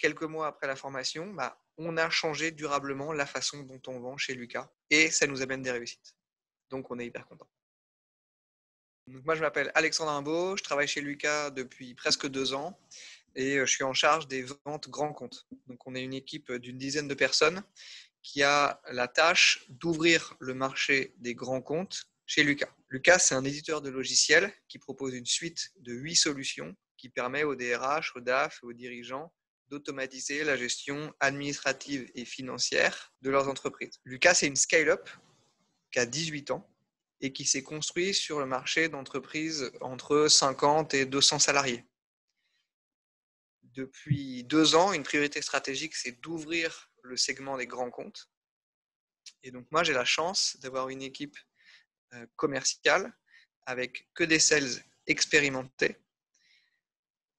quelques mois après la formation, on a changé durablement la façon dont on vend chez Lucas et ça nous amène des réussites. Donc, on est hyper content. Donc, moi, je m'appelle Alexandre Imbaud, je travaille chez Lucas depuis presque 2 ans et je suis en charge des ventes grands comptes. Donc, on est une équipe d'une dizaine de personnes qui a la tâche d'ouvrir le marché des grands comptes chez Lucas. Lucas, c'est un éditeur de logiciels qui propose une suite de 8 solutions qui permet aux DRH, aux DAF et aux dirigeants d'automatiser la gestion administrative et financière de leurs entreprises. Lucas, c'est une scale-up qui a 18 ans et qui s'est construit sur le marché d'entreprises entre 50 et 200 salariés. Depuis 2 ans, une priorité stratégique, c'est d'ouvrir le segment des grands comptes. Et donc, moi, j'ai la chance d'avoir une équipe commerciale avec que des sales expérimentés.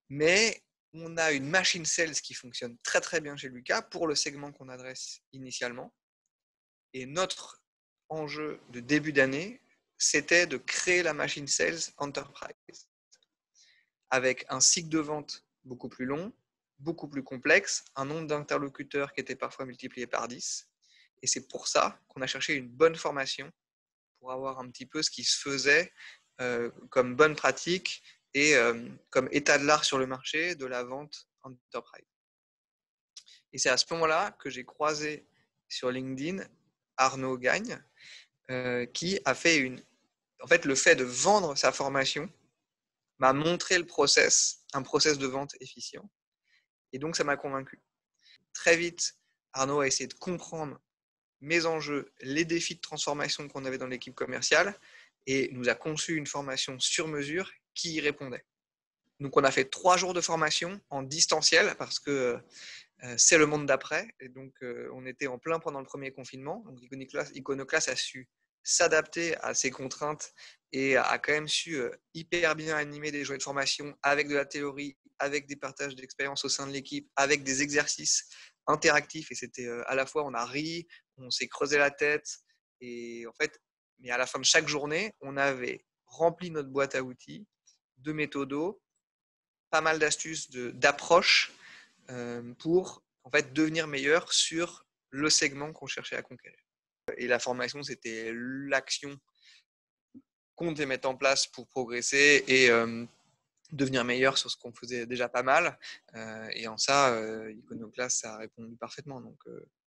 Mais on a une machine sales qui fonctionne très, très bien chez Lucas pour le segment qu'on adresse initialement. Et notre enjeu de début d'année, c'était de créer la machine sales enterprise avec un cycle de vente beaucoup plus long, beaucoup plus complexe, un nombre d'interlocuteurs qui était parfois multiplié par 10. Et c'est pour ça qu'on a cherché une bonne formation pour avoir un petit peu ce qui se faisait comme bonne pratique et comme état de l'art sur le marché de la vente enterprise. Et c'est à ce moment-là que j'ai croisé sur LinkedIn Arnaud Gagne, qui a fait En fait, le fait de vendre sa formation m'a montré un process de vente efficient. Et donc, ça m'a convaincu. Très vite, Arnaud a essayé de comprendre mes enjeux, les défis de transformation qu'on avait dans l'équipe commerciale et nous a conçu une formation sur mesure qui y répondait. Donc, on a fait 3 jours de formation en distanciel parce que c'est le monde d'après. Et donc, on était en plein pendant le premier confinement. Donc, Iconoclast a su s'adapter à ces contraintes et a quand même su hyper bien animer des journées de formation avec de la théorie, avec des partages d'expériences au sein de l'équipe, avec des exercices interactifs. Et c'était à la fois, on a ri, on s'est creusé la tête. Et en fait, mais à la fin de chaque journée, on avait rempli notre boîte à outils de méthodos, pas mal d'astuces, d'approches pour en fait devenir meilleur sur le segment qu'on cherchait à conquérir. Et la formation, c'était l'action qu'on devait mettre en place pour progresser et devenir meilleur sur ce qu'on faisait déjà pas mal. Et en ça, Iconoclast, ça a répondu parfaitement. Donc,